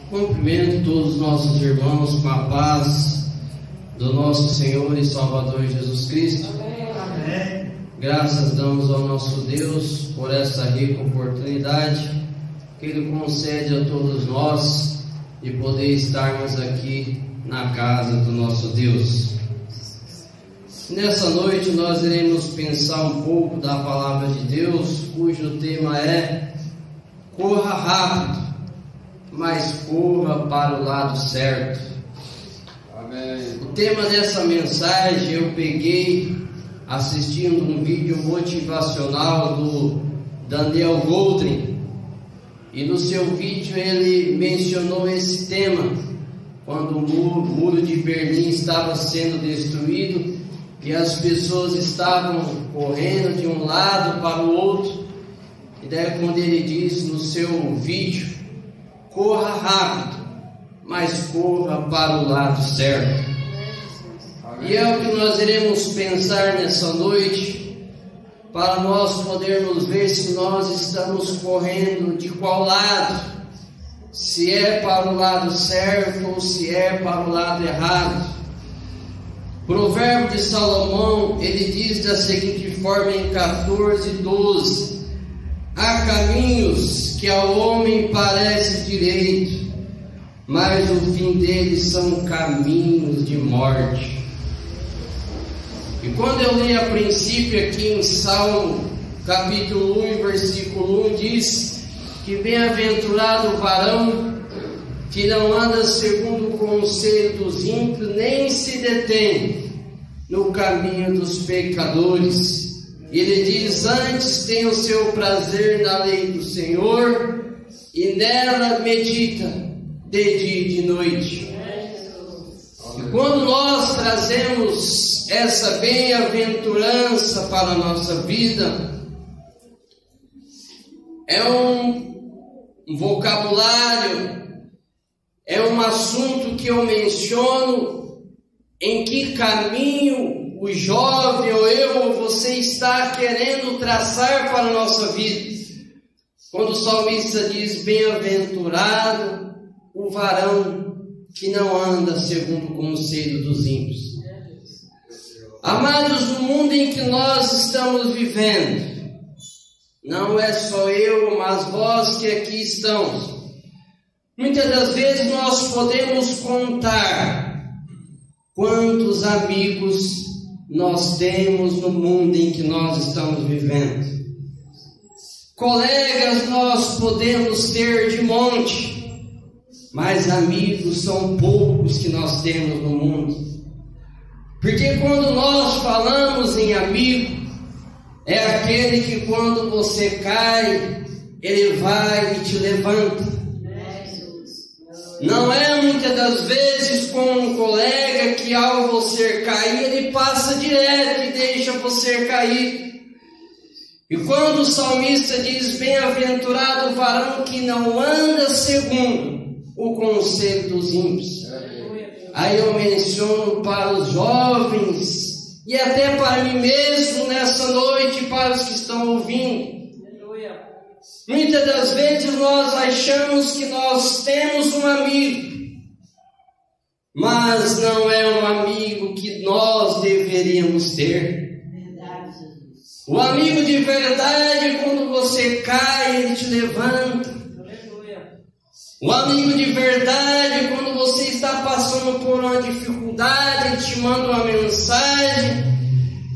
Cumprimento todos os nossos irmãos com a paz do nosso Senhor e Salvador Jesus Cristo. Amém. Graças damos ao nosso Deus por essa rica oportunidade que Ele concede a todos nós de poder estarmos aqui na casa do nosso Deus. Nessa noite nós iremos pensar um pouco da palavra de Deus, cujo tema é: corra rápido, mas corra para o lado certo. Amém. O tema dessa mensagem eu peguei assistindo um vídeo motivacional do Daniel Goldrin, e no seu vídeo ele mencionou esse tema quando o muro de Berlim estava sendo destruído e as pessoas estavam correndo de um lado para o outro. E daí quando ele diz no seu vídeo: corra rápido, mas corra para o lado certo. E é o que nós iremos pensar nessa noite, para nós podermos ver se nós estamos correndo de qual lado, se é para o lado certo ou se é para o lado errado. Provérbio de Salomão, ele diz da seguinte forma em 14:12: há caminhos que ao homem parece direito, mas o fim deles são caminhos de morte. E quando eu li a princípio aqui em Salmo capítulo 1, versículo 1, diz que bem-aventurado o varão que não anda segundo o conselho dos ímpios, nem se detém no caminho dos pecadores. Ele diz: antes tem o seu prazer na lei do Senhor, e nela medita de dia e de noite. E quando nós trazemos essa bem-aventurança para a nossa vida, é um vocabulário, é um assunto que eu menciono em que caminho o jovem ou eu ou você está querendo traçar para a nossa vida. Quando o salmista diz: bem-aventurado o varão que não anda segundo o conselho dos ímpios. Amados, no mundo em que nós estamos vivendo, não é só eu, mas vós que aqui estamos, muitas das vezes nós podemos contar quantos amigos nós temos no mundo em que nós estamos vivendo. Colegas nós podemos ter de monte, mas amigos são poucos que nós temos no mundo. Porque quando nós falamos em amigo, é aquele que quando você cai, ele vai e te levanta. Não é muitas das vezes com um colega que ao você cair, ele passa direto e deixa você cair. E quando o salmista diz: bem-aventurado o varão que não anda segundo o conselho dos ímpios, aí eu menciono para os jovens e até para mim mesmo nessa noite, para os que estão ouvindo. Muitas das vezes nós achamos que nós temos um amigo, mas não é um amigo que nós deveríamos ter. O amigo de verdade, quando você cai, ele te levanta. O amigo de verdade, quando você está passando por uma dificuldade, ele te manda uma mensagem.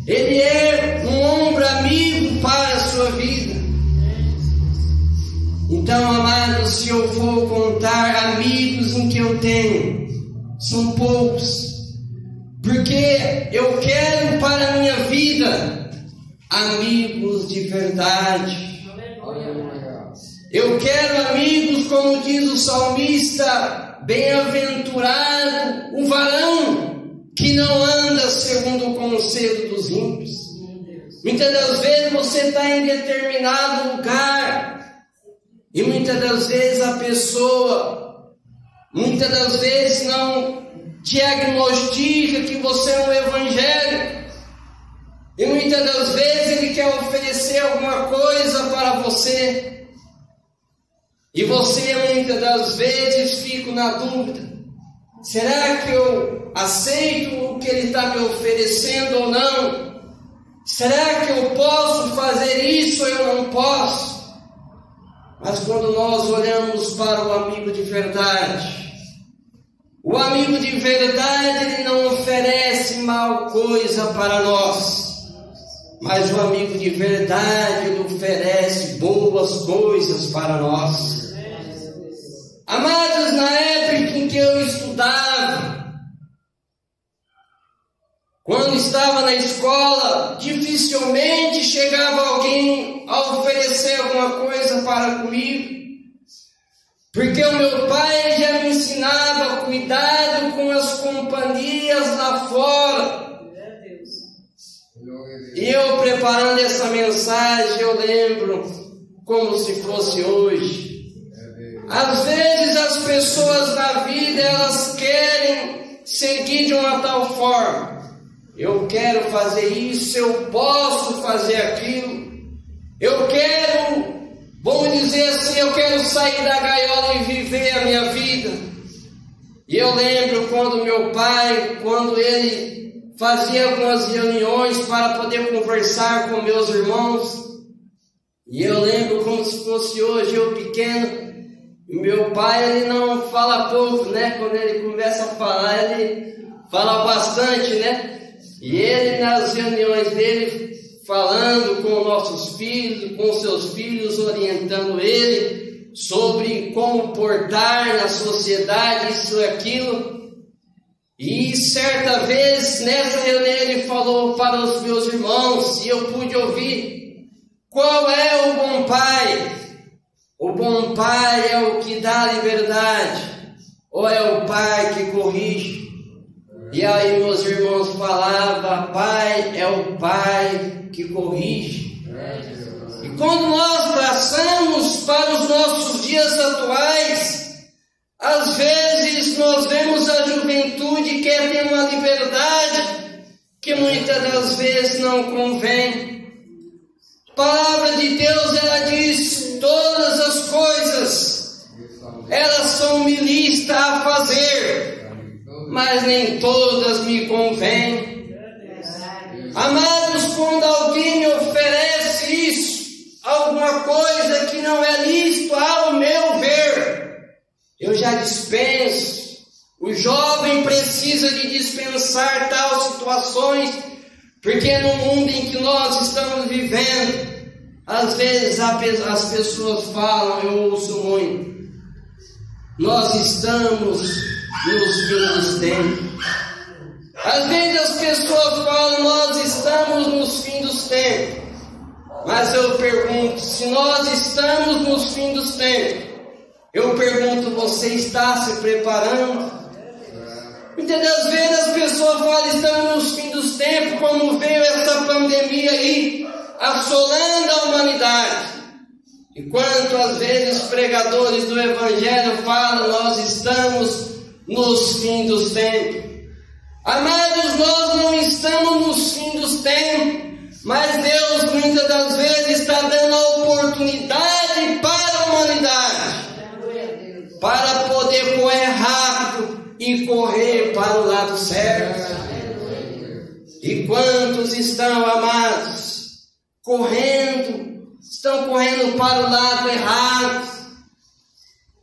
Ele é um ombro amigo para a sua vida. Então, amados, se eu for contar amigos em que eu tenho, são poucos. Porque eu quero para a minha vida amigos de verdade. Eu quero amigos, como diz o salmista: bem-aventurado o varão que não anda segundo o conselho dos ímpios. Muitas das vezes você está em determinado lugar e muitas das vezes a pessoa, muitas das vezes não diagnostica que você é um evangélico. E muitas das vezes ele quer oferecer alguma coisa para você. E você muitas das vezes fica na dúvida: será que eu aceito o que ele está me oferecendo ou não? Será que eu posso fazer isso ou eu não posso? Mas quando nós olhamos para o amigo de verdade, o amigo de verdade, ele não oferece mal coisa para nós, mas o amigo de verdade, ele oferece boas coisas para nós. Amados, na época em que eu estudava, quando estava na escola, dificilmente chegava alguém a oferecer alguma coisa para comigo, porque o meu pai já me ensinava cuidado com as companhias lá fora. E eu preparando essa mensagem, eu lembro como se fosse hoje. Às vezes as pessoas na vida, elas querem seguir de uma tal forma: eu quero fazer isso, eu posso fazer aquilo, eu quero, vamos dizer assim, eu quero sair da gaiola e viver a minha vida. E eu lembro quando meu pai, quando ele fazia algumas reuniões para poder conversar com meus irmãos, e eu lembro como se fosse hoje, eu pequeno. Meu pai, ele não fala pouco, né? Quando ele começa a falar, ele fala bastante, né? E ele, nas reuniões dele, falando com nossos filhos, com seus filhos, orientando ele sobre como portar na sociedade, isso e aquilo. E certa vez, nessa reunião, ele falou para os meus irmãos, e eu pude ouvir: qual é o bom pai? O bom pai é o que dá liberdade, ou é o pai que corrige? E aí meus irmãos falavam: pai é o pai que corrige. E quando nós passamos para os nossos dias atuais, às vezes nós vemos a juventude que quer ter uma liberdade que muitas das vezes não convém. A palavra de Deus, ela diz: todas as coisas, elas são me listas a fazer, mas nem todas me convêm. Amados, quando alguém me oferece isso, alguma coisa que não é lícito ao meu ver, eu já dispenso. O jovem precisa de dispensar tais situações, porque no mundo em que nós estamos vivendo, às vezes as pessoas falam, eu ouço muito: nós estamos nos fins dos tempos. Às vezes as pessoas falam, nós estamos nos fins dos tempos. Mas eu pergunto, se nós estamos nos fins dos tempos, eu pergunto, você está se preparando? Muitas das vezes as pessoas falam, estamos nos fins dos tempos, como veio essa pandemia aí, assolando a humanidade. Enquanto às vezes pregadores do Evangelho falam, nós estamos nos fins dos tempos. Amados, nós não estamos nos fins dos tempos, mas Deus muitas das vezes está dando a oportunidade para a humanidade, para poder correr rápido e correr para o lado certo. E quantos estão, amados, estão correndo para o lado errado?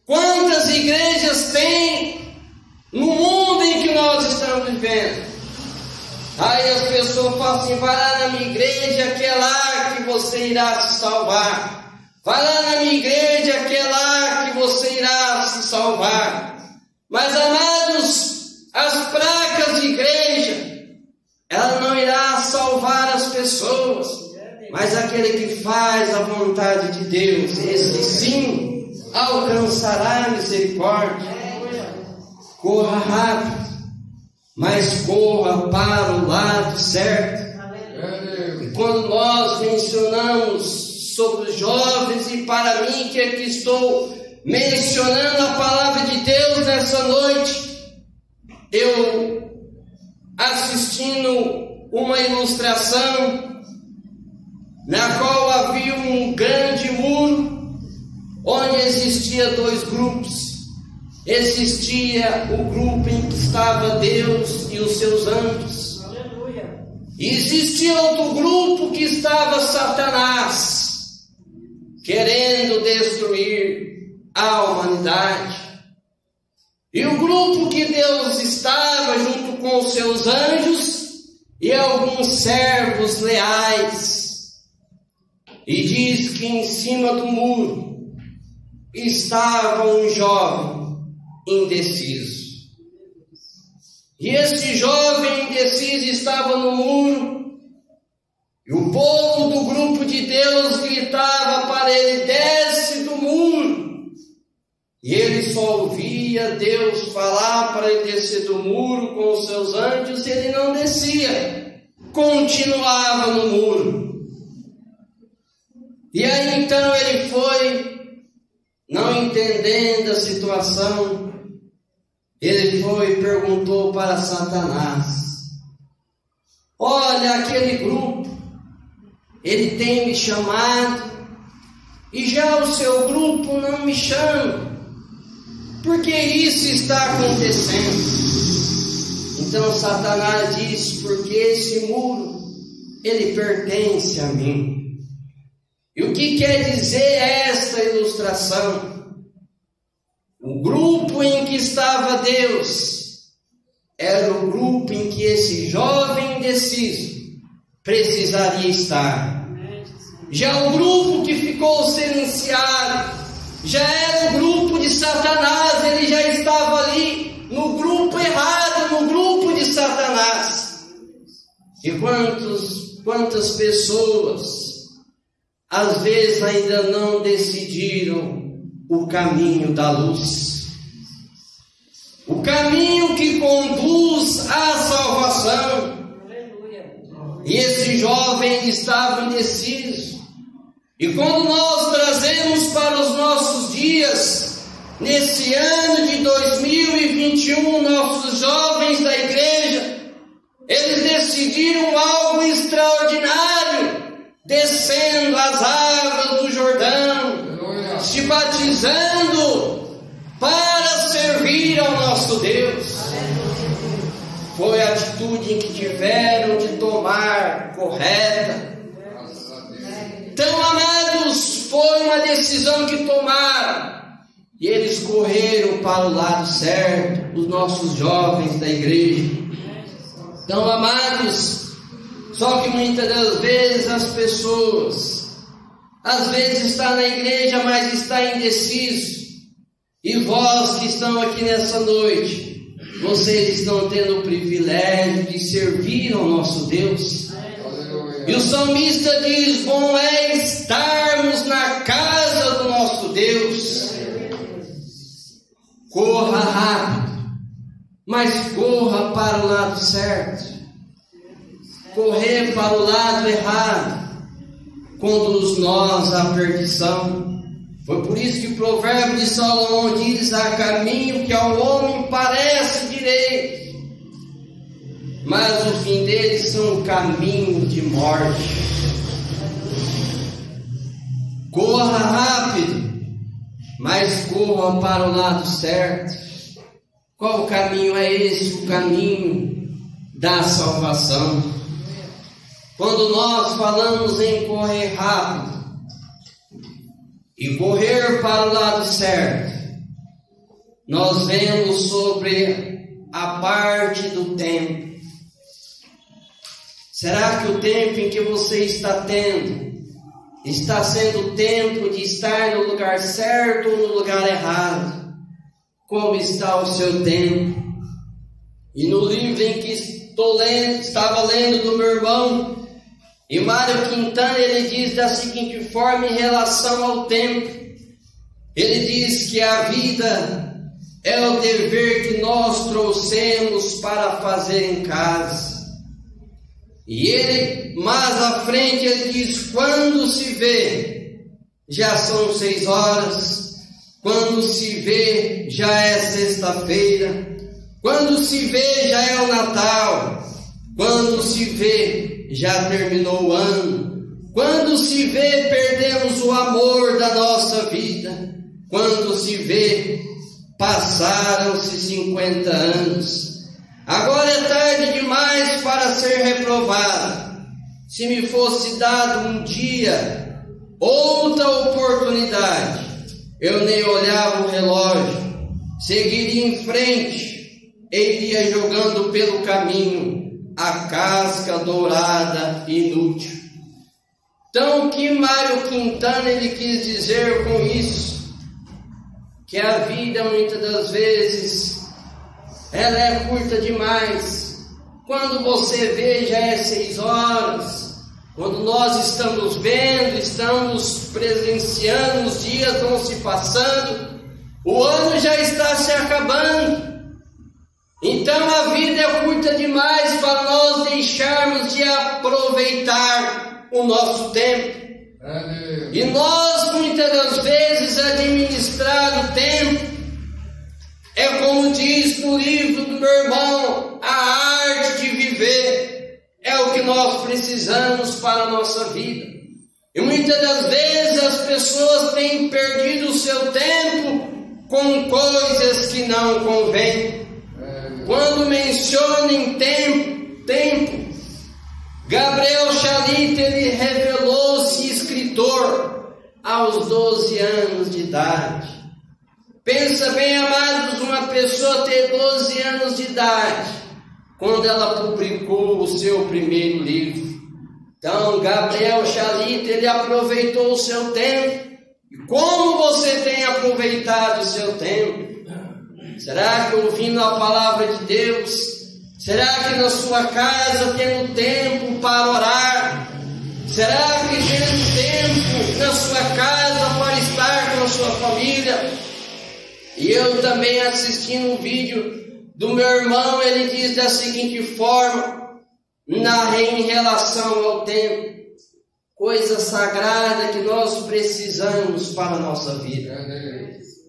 Quantas igrejas tem no mundo em que nós estamos vivendo? Aí as pessoas falam assim: vai lá na minha igreja, que é lá que você irá se salvar. Vai lá na minha igreja, que é lá que você irá se salvar. Mas, amados, as placas de igreja, ela não irá salvar as pessoas, mas aquele que faz a vontade de Deus, esse sim alcançará a misericórdia. Corra rápido, mas corra para o lado certo. E quando nós mencionamos sobre os jovens, e para mim que aqui estou mencionando a palavra de Deus nessa noite, eu assistindo uma ilustração na qual havia um grande muro, onde existia dois grupos. Existia o grupo em que estava Deus e os seus anjos. Aleluia. E existia outro grupo que estava Satanás, querendo destruir a humanidade. E o grupo que Deus estava junto com os seus anjos e alguns servos leais. E diz que em cima do muro estava um jovem indeciso. E esse jovem indeciso estava no muro, e o povo do grupo de Deus gritava para ele: desce do muro. E ele só ouvia Deus falar para ele descer do muro com os seus anjos, e ele não descia, continuava no muro. E aí então ele foi, não entendendo a situação, ele foi e perguntou para Satanás: olha, aquele grupo, ele tem me chamado, e já o seu grupo não me chama. Por que isso está acontecendo? Então Satanás disse: porque esse muro, ele pertence a mim. E o que quer dizer esta ilustração? O grupo em que estava Deus era o grupo em que esse jovem indeciso precisaria estar. Já o grupo que ficou silenciado já era o grupo de Satanás, ele já estava ali no grupo errado, no grupo de Satanás. E quantas pessoas às vezes ainda não decidiram o caminho da luz, o caminho que conduz à salvação. E esse jovem estava indeciso. E quando nós trazemos para os nossos dias, nesse ano de 2021, nossos jovens da igreja, eles decidiram algo extraordinário, descendo as águas do Jordão, se batizando para servir ao nosso Deus. Foi a atitude em que tiveram de tomar correta. Então, amados, foi uma decisão que tomaram, e eles correram para o lado certo, os nossos jovens da igreja. Então, amados, só que muitas das vezes as pessoas, às vezes está na igreja, mas está indeciso. E vós que estão aqui nessa noite, vocês estão tendo o privilégio de servir ao nosso Deus. E o salmista diz: bom é estarmos na casa do nosso Deus. Corra rápido, mas corra para o lado certo. Correr para o lado errado conduz nós à perdição. Foi por isso que o provérbio de Salomão diz: há caminho que ao homem parece direito, mas o fim deles são um caminho de morte. Corra rápido, mas corra para o lado certo. Qual o caminho é esse? O caminho da salvação. Quando nós falamos em correr rápido e correr para o lado certo, nós vemos sobre a parte do tempo. Será que o tempo em que você está tendo está sendo o tempo de estar no lugar certo ou no lugar errado? Como está o seu tempo? E no livro em que estava lendo do meu irmão, e Mário Quintana, ele diz da seguinte forma em relação ao tempo. Ele diz que a vida é o dever que nós trouxemos para fazer em casa. E ele, mais à frente, ele diz: quando se vê, já são 6 horas. Quando se vê, já é sexta-feira. Quando se vê, já é o Natal. Quando se vê, já terminou o ano. Quando se vê, perdemos o amor da nossa vida. Quando se vê, passaram-se 50 anos. Agora é tarde demais para ser reprovado. Se me fosse dado um dia, outra oportunidade, eu nem olhava o relógio, seguiria em frente e iria jogando pelo caminho a casca dourada inútil. Então, o que Mário Quintana ele quis dizer com isso? Que a vida, muitas das vezes, ela é curta demais. Quando você vê, já é 6 horas. Quando nós estamos vendo, estamos presenciando, os dias vão se passando, o ano já está se acabando. Então a vida é curta demais para nós deixarmos de aproveitar o nosso tempo. E nós, muitas das vezes, administrar o tempo é como diz no livro do meu irmão, a arte de viver é o que nós precisamos para a nossa vida. E muitas das vezes as pessoas têm perdido o seu tempo com coisas que não convêm. Quando mencionam tempo, Gabriel Shalit, ele revelou-se escritor aos 12 anos de idade. Pensa bem, amados, uma pessoa ter 12 anos de idade, quando ela publicou o seu primeiro livro. Então, Gabriel Shalit, ele aproveitou o seu tempo. E como você tem aproveitado o seu tempo? Será que ouvindo a palavra de Deus? Será que na sua casa tendo tempo para orar? Será que tendo tempo na sua casa para estar com a sua família? E eu também assistindo um vídeo do meu irmão, ele diz da seguinte forma, em relação ao tempo, coisa sagrada que nós precisamos para a nossa vida.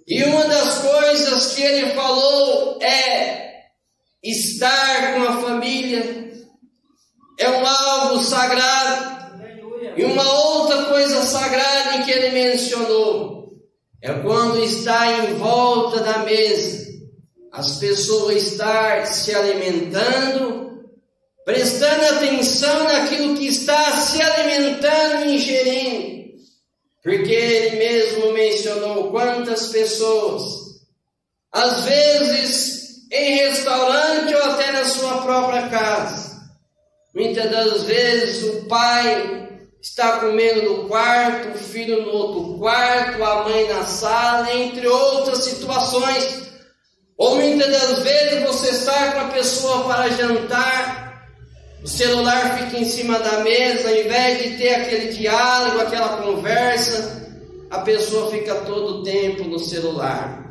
E uma das coisas que ele falou é estar com a família, é algo sagrado. E uma outra coisa sagrada que ele mencionou é quando está em volta da mesa, as pessoas estar se alimentando, prestando atenção naquilo que está se alimentando e ingerindo. Porque ele mesmo mencionou quantas pessoas, às vezes em restaurante ou até na sua própria casa, muitas das vezes o pai está comendo no quarto, o filho no outro quarto, a mãe na sala, entre outras situações. Ou muitas das vezes você está com a pessoa para jantar, o celular fica em cima da mesa, ao invés de ter aquele diálogo, aquela conversa, a pessoa fica todo o tempo no celular.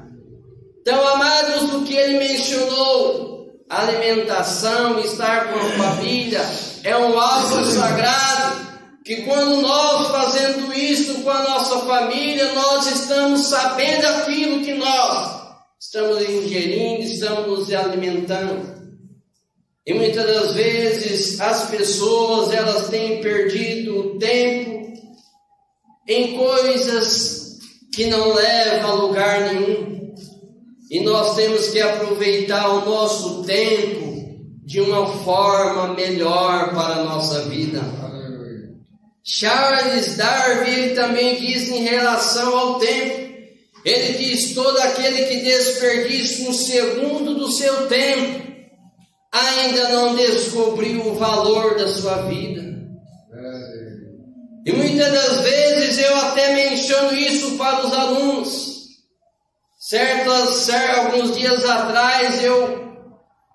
Então, amados, o que ele mencionou, alimentação, estar com a família, é algo sagrado, que quando nós fazendo isso com a nossa família, nós estamos sabendo aquilo que nós estamos ingerindo, estamos nos alimentando. E muitas das vezes as pessoas, elas têm perdido o tempo em coisas que não levam a lugar nenhum. E nós temos que aproveitar o nosso tempo de uma forma melhor para a nossa vida. Charles Darwin, ele também diz em relação ao tempo, ele diz, todo aquele que desperdiça um segundo do seu tempo, ainda não descobriu o valor da sua vida. E muitas das vezes eu até menciono isso para os alunos. Alguns dias atrás eu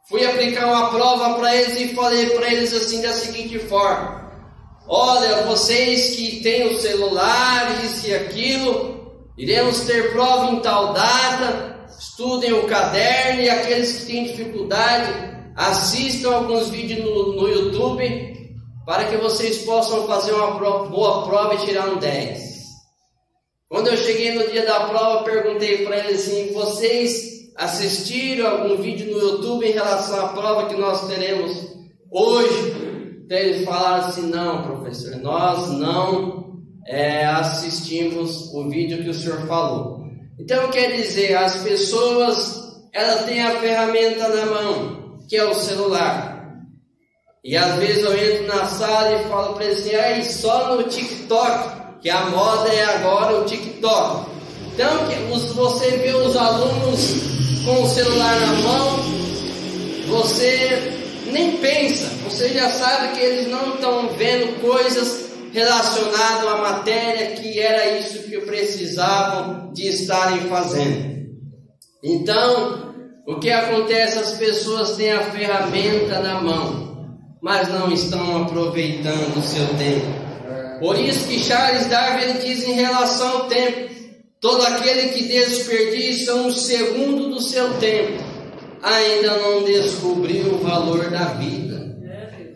fui aplicar uma prova para eles e falei para eles assim da seguinte forma: olha, vocês que têm os celulares e aquilo, iremos ter prova em tal data, estudem o caderno, e aqueles que têm dificuldade, assistam alguns vídeos no YouTube, para que vocês possam fazer uma boa prova e tirar um 10. Quando eu cheguei no dia da prova, perguntei para eles assim: vocês assistiram algum vídeo no YouTube em relação à prova que nós teremos hoje? Então eles falaram assim: não, professor, nós não assistimos o vídeo que o senhor falou. Então quer dizer, as pessoas, elas têm a ferramenta na mão, que é o celular. E às vezes eu entro na sala e falo para eles assim, aí só no TikTok, que a moda é agora o TikTok. Então você vê os alunos com o celular na mão, você nem pensa, você já sabe que eles não estão vendo coisas relacionadas à matéria, que era isso que precisavam de estarem fazendo. Então, o que acontece? As pessoas têm a ferramenta na mão, mas não estão aproveitando o seu tempo. Por isso que Charles Darwin diz em relação ao tempo: todo aquele que desperdiça um segundo do seu tempo ainda não descobriu o valor da vida.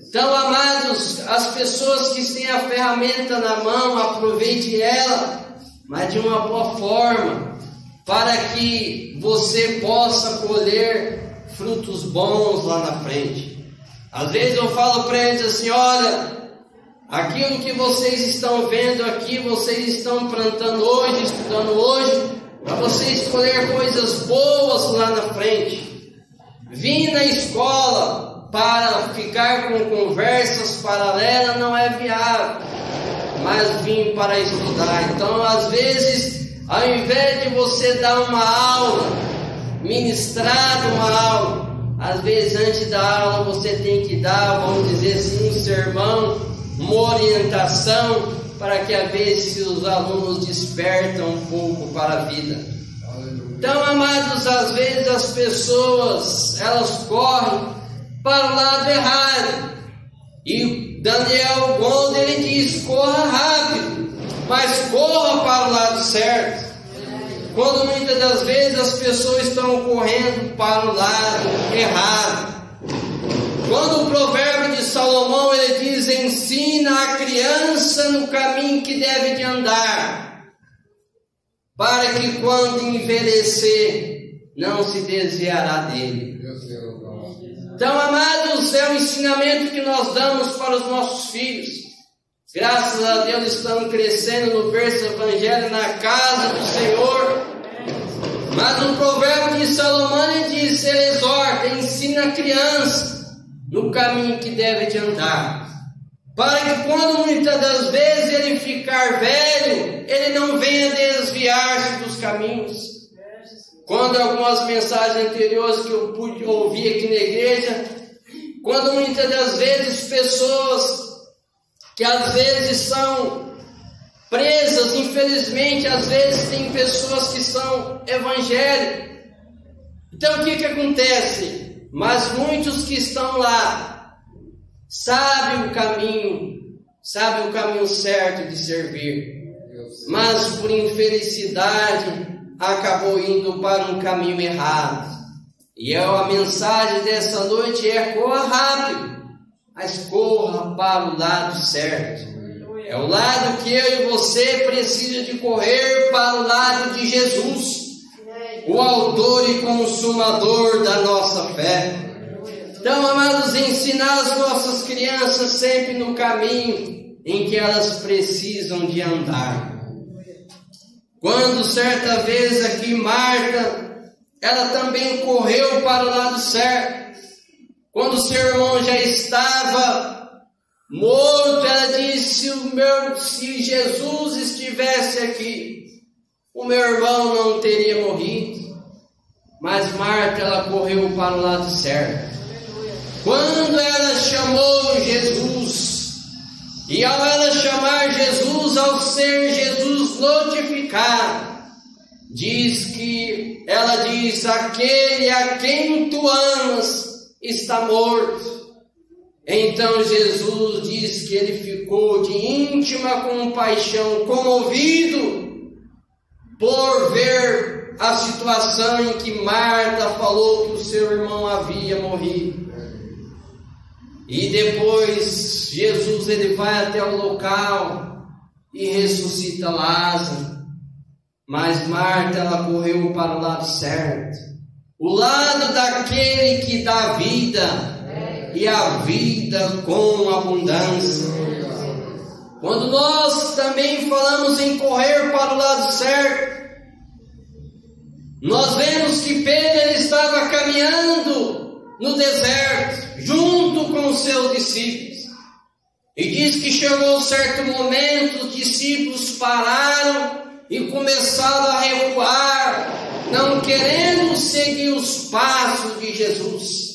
Então, amados, as pessoas que têm a ferramenta na mão, aproveite ela, mas de uma boa forma, para que você possa colher frutos bons lá na frente. Às vezes eu falo para eles assim, olha, aquilo que vocês estão vendo aqui, vocês estão plantando hoje, estudando hoje, para vocês colher coisas boas lá na frente. Vir na escola para ficar com conversas paralelas não é viável, mas vim para estudar. Então, às vezes, ao invés de você dar uma aula, ministrar uma aula, às vezes antes da aula você tem que dar, vamos dizer assim, um sermão, uma orientação, para que às vezes os alunos despertam um pouco para a vida. Então, amados, às vezes as pessoas, elas correm para o lado errado. E Daniel Gold, ele diz, corra rápido, mas corra para o lado certo. Quando muitas das vezes as pessoas estão correndo para o lado errado. Quando o provérbio de Salomão, ele diz, ensina a criança no caminho que deve de andar, para que quando envelhecer, não se desviará dele. Então, amados, é um ensinamento que nós damos para os nossos filhos. Graças a Deus estão crescendo no berço evangelho, na casa do Senhor. Mas o provérbio de Salomão, ele diz, ele exorta, ensina a criança no caminho que deve de andar, para que quando muitas das vezes ele ficar velho, ele não venha desviar-se dos caminhos. Quando algumas mensagens anteriores que eu pude ouvir aqui na igreja, quando muitas das vezes pessoas que às vezes são presas, infelizmente às vezes tem pessoas que são evangélicos. Então o que acontece? Mas muitos que estão lá sabem o caminho certo de servir, mas por infelicidade acabou indo para um caminho errado. E a mensagem dessa noite é: corra rápido, mas corra para o lado certo. É o lado que eu e você precisa de correr, para o lado de Jesus, o autor e consumador da nossa fé. Então, amados, ensinar as nossas crianças sempre no caminho em que elas precisam de andar. Quando certa vez aqui Marta, ela também correu para o lado certo. Quando seu irmão já estava morto, ela disse: se Jesus estivesse aqui, o meu irmão não teria morrido. Mas Marta, ela correu para o lado certo. Quando ela chamou Jesus, e ao ela chamar Jesus, ao ser Jesus notificado, ela diz: aquele a quem tu amas está morto. Então Jesus diz que ele ficou de íntima compaixão, comovido por ver a situação em que Marta falou que o seu irmão havia morrido. E depois Jesus, ele vai até o local e ressuscita Lázaro. Mas Marta, ela correu para o lado certo, o lado daquele que dá vida, e a vida com abundância. Quando nós também falamos em correr para o lado certo, nós vemos que Pedro ele estava caminhando no deserto, junto com os seus discípulos. E diz que chegou um certo momento, os discípulos pararam e começaram a recuar, não querendo seguir os passos de Jesus.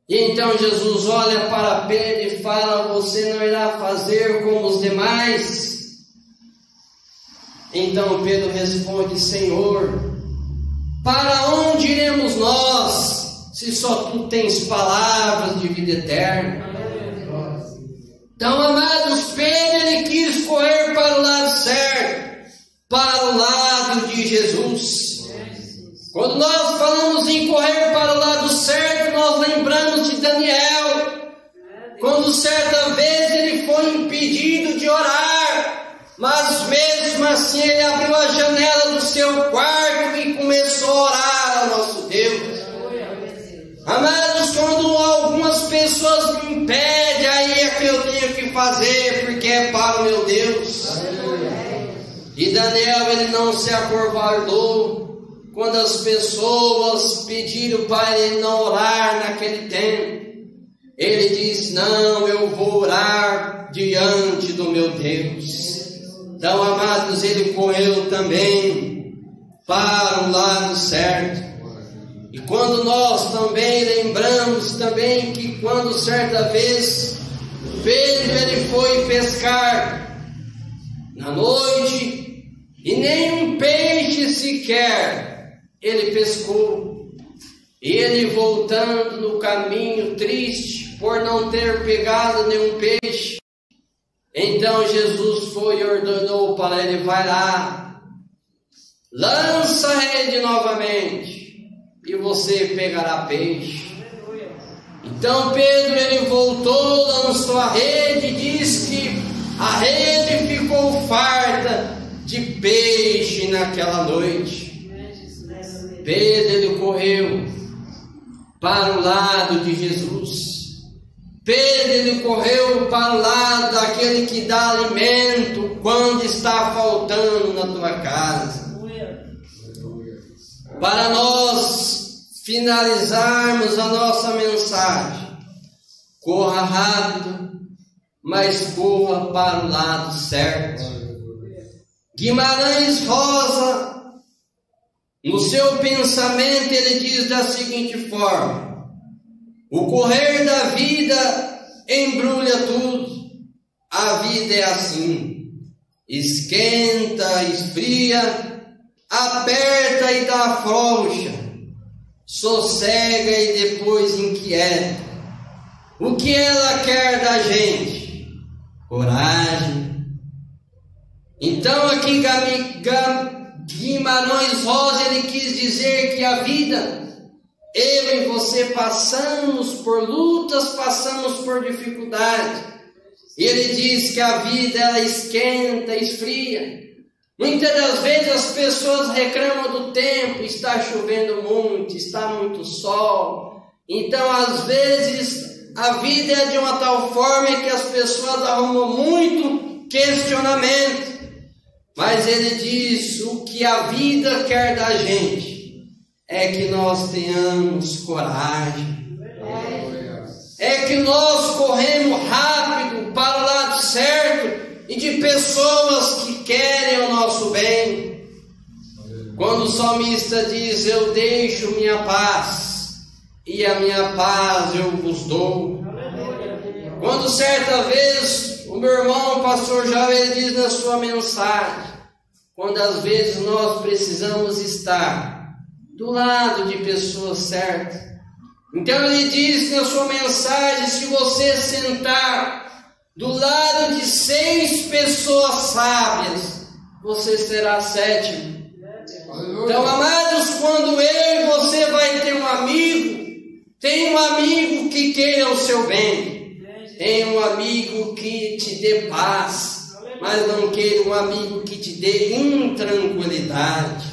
E então Jesus olha para Pedro e fala: você não irá fazer como os demais? Então Pedro responde: Senhor, para onde iremos nós, se só tu tens palavras de vida eterna? Então, amados, Pedro ele quis correr para o lado certo, para o lado de Jesus. Quando nós falamos em correr para o lado certo, nós lembramos de Daniel, quando certa vez ele foi impedido de orar, mas mesmo assim ele abriu a janela do seu quarto e começou a orar ao nosso Deus. Amados, quando algumas pessoas me impedem, aí é que eu tenho que fazer, porque é para o meu Deus. E Daniel ele não se acovardou quando as pessoas pediram para ele não orar naquele tempo. Ele disse: não, eu vou orar diante do meu Deus. Então, amados, ele correu também para o lado certo. E quando nós também lembramos também que quando certa vez Pedro ele foi pescar na noite e nenhum peixe sequer ele pescou, e ele voltando no caminho triste por não ter pegado nenhum peixe, então Jesus foi e ordenou para ele: vai lá, lança a rede novamente e você pegará peixe. Então Pedro ele voltou, lançou a rede e diz que a rede ficou farta de peixe naquela noite. Pedro ele correu para o lado de Jesus. Pedro ele correu para o lado daquele que dá alimento quando está faltando na tua casa. Para nós finalizarmos a nossa mensagem, corra rápido, mas corra para o lado certo. Guimarães Rosa, no seu pensamento, ele diz da seguinte forma: o correr da vida embrulha tudo. A vida é assim: esquenta, esfria, aperta e dá afrouxa, sossega e depois inquieta. O que ela quer da gente? Coragem. Então aqui Guimarães Rosa ele quis dizer que a vida, eu e você passamos por lutas, passamos por dificuldades. E ele diz que a vida ela esquenta, esfria. Muitas das vezes as pessoas reclamam do tempo, está chovendo muito, está muito sol. Então às vezes a vida é de uma tal forma que as pessoas arrumam muito questionamento. Mas ele diz: o que a vida quer da gente é que nós tenhamos coragem, é que nós corremos rápido para o lado certo e de pessoas que querem o nosso bem. Quando o salmista diz: eu deixo minha paz e a minha paz eu vos dou. Quando certa vez o meu irmão, o pastor Jair, diz na sua mensagem, quando às vezes nós precisamos estar do lado de pessoas certas. Então ele diz na sua mensagem: se você sentar do lado de 6 pessoas sábias, você será sétimo. Então, amados, quando eu e você vai ter um amigo, tem um amigo que queira o seu bem, tem um amigo que te dê paz, mas não queira um amigo que te dê intranquilidade.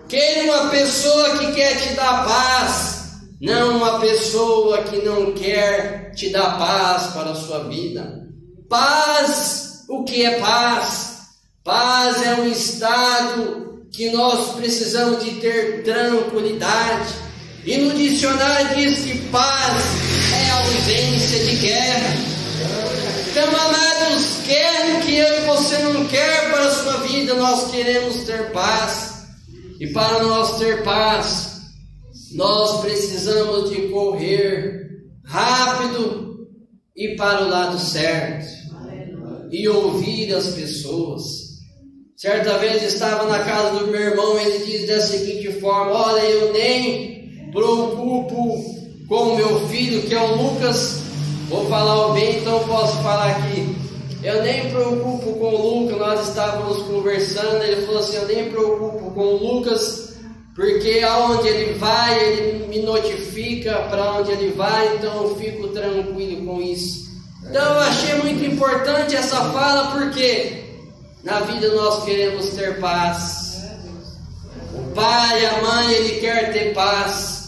Queira uma pessoa que quer te dar paz, não uma pessoa que não quer te dar paz para a sua vida. Paz, o que é paz? Paz é um estado que nós precisamos de ter tranquilidade. E no dicionário diz que paz é ausência de guerra. Então, amados, quer que eu e você não quer para a sua vida, nós queremos ter paz. E para nós ter paz, nós precisamos de correr rápido e para o lado certo. E ouvir as pessoas. Certa vez estava na casa do meu irmão, ele diz da seguinte forma: olha, eu nem preocupo com o meu filho, que é o Lucas. Vou falar o bem, então posso falar aqui. Eu nem preocupo com o Lucas. Nós estávamos conversando, ele falou assim: eu nem preocupo com o Lucas, porque aonde ele vai, ele me notifica para onde ele vai, então eu fico tranquilo com isso. Então eu achei muito importante essa fala, porque na vida nós queremos ter paz. O pai, a mãe, ele quer ter paz.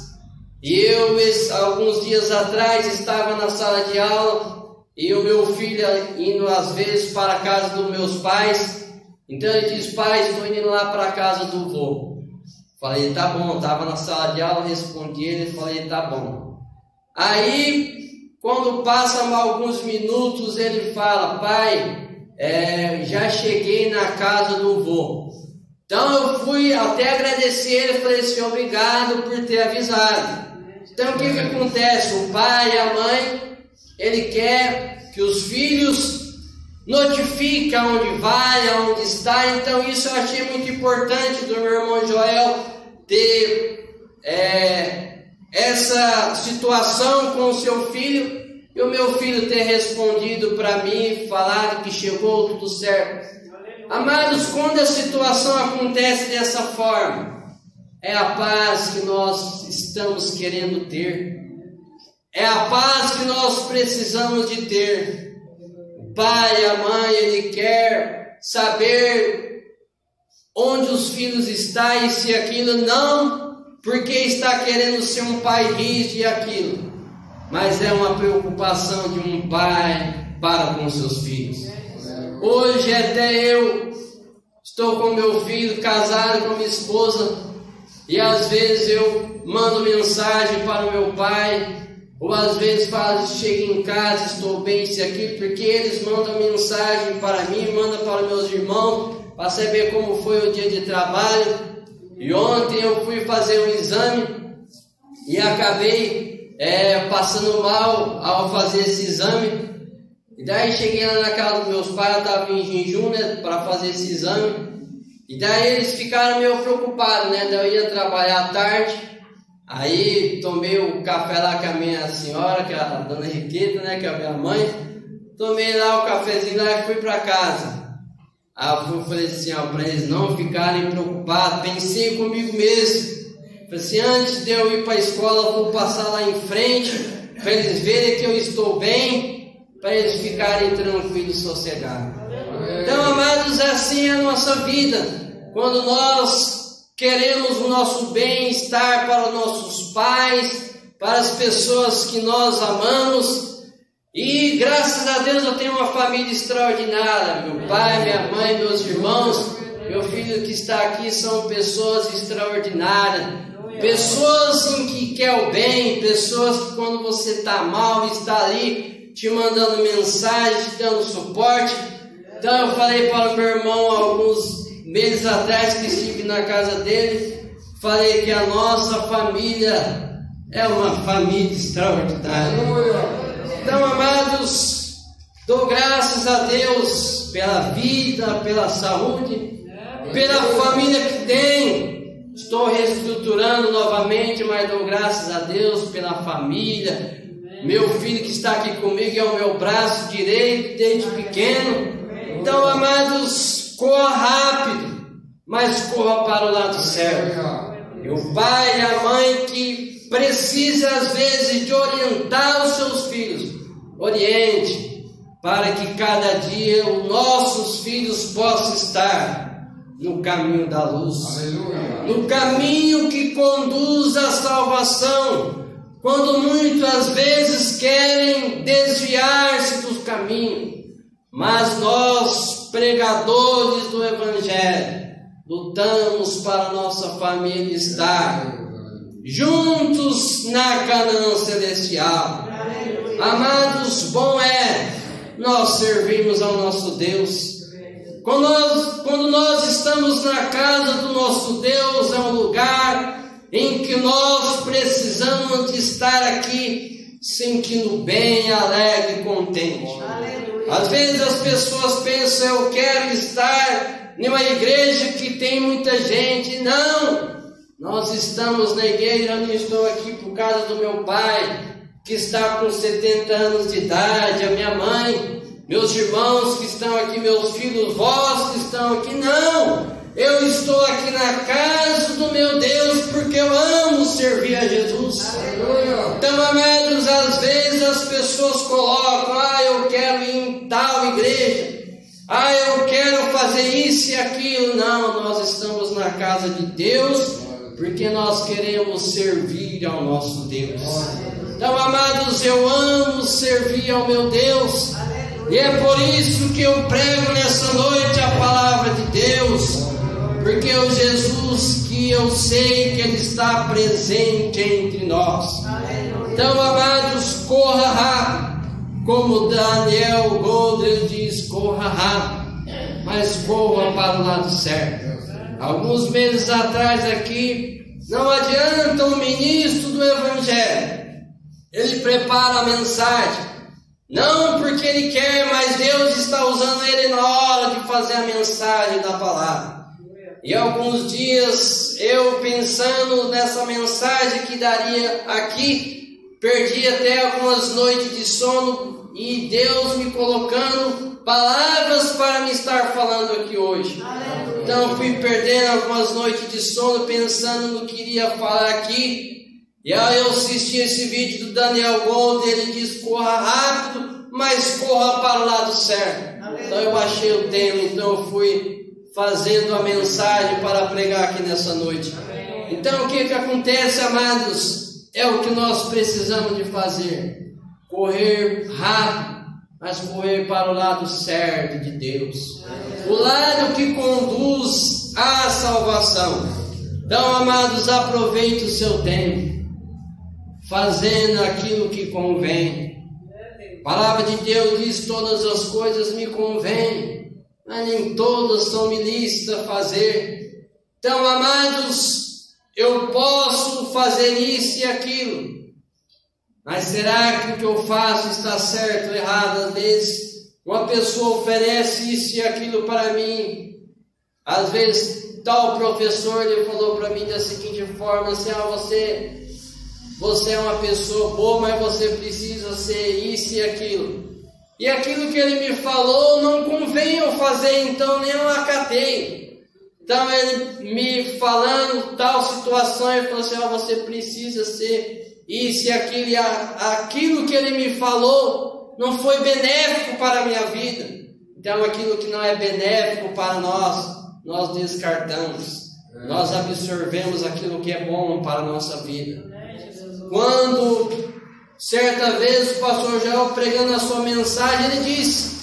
E eu, alguns dias atrás, estava na sala de aula e o meu filho indo às vezes para a casa dos meus pais. Então ele diz: pai, estou indo lá para a casa do vô. Falei: tá bom. Estava na sala de aula, respondi ele, falei: tá bom. Aí, quando passam alguns minutos, ele fala: pai, já cheguei na casa do vô. Então eu fui até agradecer ele, falei assim: obrigado por ter avisado. Então o que acontece? O pai e a mãe, ele quer que os filhos notifiquem onde vai, aonde está. Então isso eu achei muito importante do meu irmão Joel ter essa situação com o seu filho, e o meu filho ter respondido para mim, falado que chegou tudo certo. Amados, quando a situação acontece dessa forma, é a paz que nós estamos querendo ter, é a paz que nós precisamos de ter. O pai, a mãe, ele quer saber onde os filhos estão, e se aquilo não, porque está querendo ser um pai rígido e aquilo, mas é uma preocupação de um pai para com seus filhos. Hoje até eu estou com meu filho, casado com minha esposa, e às vezes eu mando mensagem para o meu pai, ou às vezes falo: chego em casa, estou bem, isso e aquilo, porque eles mandam mensagem para mim, mandam para meus irmãos, para saber como foi o dia de trabalho. E ontem eu fui fazer um exame e acabei passando mal ao fazer esse exame. E daí cheguei lá na casa dos meus pais, eu estava em jejum, né, para fazer esse exame. E daí eles ficaram meio preocupados, né? Daí eu ia trabalhar à tarde. Aí tomei o café lá com a minha senhora, que é a dona Henriqueta, né, que é a minha mãe. Tomei lá o cafezinho lá e fui para casa. Aí eu falei assim, para eles não ficarem preocupados. Pensei comigo mesmo. Falei assim: antes de eu ir para a escola, vou passar lá em frente, para eles verem que eu estou bem, para eles ficarem tranquilos e sossegados. Então, amados, assim é a nossa vida. Quando nós queremos o nosso bem-estar para os nossos pais, para as pessoas que nós amamos, e graças a Deus eu tenho uma família extraordinária. Meu pai, minha mãe, meus irmãos, meu filho que está aqui são pessoas extraordinárias. Pessoas em que quer o bem, pessoas que quando você está mal, está ali te mandando mensagem, te dando suporte. Então eu falei para o meu irmão alguns meses atrás que estive na casa dele, falei que a nossa família é uma família extraordinária. Então, amados, dou graças a Deus pela vida, pela saúde, pela família que tenho. Estou reestruturando novamente, mas dou graças a Deus pela família. Meu filho que está aqui comigo é o meu braço direito desde pequeno. Então, amados, corra rápido, mas corra para o lado certo. E o pai e a mãe que precisa às vezes de orientar os seus filhos, oriente, para que cada dia os nossos filhos possam estar no caminho da luz, no caminho que conduz à salvação, quando muitas vezes querem desviar-se dos caminhos. Mas nós, pregadores do Evangelho, lutamos para nossa família estar juntos na Canaã celestial. Amados, bom é nós servirmos ao nosso Deus. Quando nós estamos na casa do nosso Deus, é um lugar em que nós precisamos de estar aqui sentindo bem, alegre e contente. Às vezes as pessoas pensam, eu quero estar em uma igreja que tem muita gente. Não! Nós estamos na igreja, eu não estou aqui por causa do meu pai, que está com 70 anos de idade, a minha mãe, meus irmãos que estão aqui, meus filhos, vós que estão aqui. Não! Eu estou aqui na casa do meu Deus porque eu amo servir a Jesus. Então, amados, às vezes as pessoas colocam, eu quero ir em tal igreja, eu quero fazer isso e aquilo. Não, nós estamos na casa de Deus porque nós queremos servir ao nosso Deus. Então, amados, eu amo servir ao meu Deus. E é por isso que eu prego nessa noite a palavra de Deus, porque é o Jesus que eu sei que Ele está presente entre nós. Então, amados, corra rápido, como Daniel Goldring diz, corra rápido, mas corra para o lado certo. Alguns meses atrás aqui, não adianta o ministro do Evangelho, ele prepara a mensagem, não porque ele quer, mas Deus está usando ele na hora de fazer a mensagem da palavra. E alguns dias eu pensando nessa mensagem que daria aqui, perdi até algumas noites de sono e Deus me colocando palavras para me estar falando aqui hoje. Então fui perdendo algumas noites de sono pensando no que iria falar aqui. E aí eu assisti esse vídeo do Daniel Goldring, ele diz, corra rápido, mas corra para o lado certo. Então eu achei o tema, então eu fui fazendo a mensagem para pregar aqui nessa noite. Então o que acontece, amados? É o que nós precisamos de fazer. Correr rápido, mas correr para o lado certo de Deus. O lado que conduz à salvação. Então, amados, aproveite o seu tempo, fazendo aquilo que convém. A palavra de Deus diz, todas as coisas me convêm, mas nem todas são me lícitas fazer. Então, amados, eu posso fazer isso e aquilo, mas será que o que eu faço está certo ou errado? Às vezes uma pessoa oferece isso e aquilo para mim. Às vezes tal professor ele falou para mim da seguinte forma, assim, você é uma pessoa boa, mas você precisa ser isso e aquilo. E aquilo que ele me falou não convém eu fazer, então nem eu acatei. Então ele me falando tal situação, ele falou assim, você precisa ser isso e aquilo. E aquilo que ele me falou não foi benéfico para a minha vida. Então aquilo que não é benéfico para nós descartamos. Nós absorvemos aquilo que é bom para a nossa vida. Quando certa vez o pastor Joel pregando a sua mensagem, ele disse,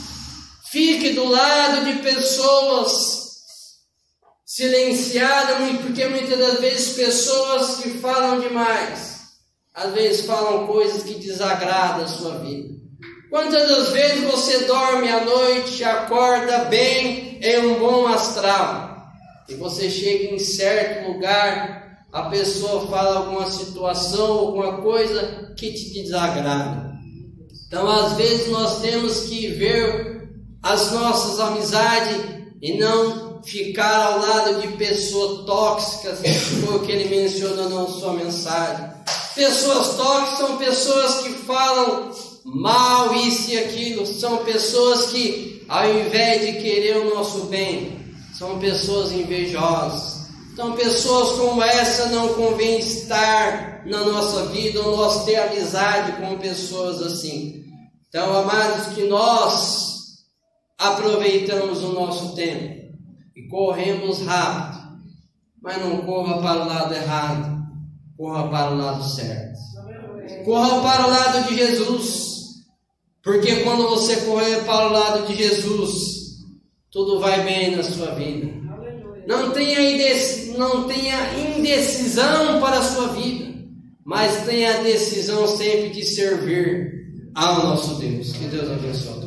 fique do lado de pessoas silenciadas, porque muitas das vezes pessoas que falam demais, às vezes falam coisas que desagradam a sua vida. Quantas das vezes você dorme à noite, acorda bem, em um bom astral, e você chega em certo lugar, a pessoa fala alguma situação, alguma coisa que te desagrada. Então às vezes nós temos que ver as nossas amizades e não ficar ao lado de pessoas tóxicas, que foi o que ele mencionou na sua mensagem. Pessoas tóxicas são pessoas que falam mal isso e aquilo, são pessoas que ao invés de querer o nosso bem, são pessoas invejosas. Então pessoas como essa não convém estar na nossa vida, ou nós ter amizade com pessoas assim. Então, amados, que nós aproveitamos o nosso tempo e corremos rápido, mas não corra para o lado errado, corra para o lado certo. Corra para o lado de Jesus, porque quando você correr para o lado de Jesus, tudo vai bem na sua vida. Não tenha indecisão para a sua vida, mas tenha a decisão sempre de servir ao nosso Deus. Que Deus abençoe.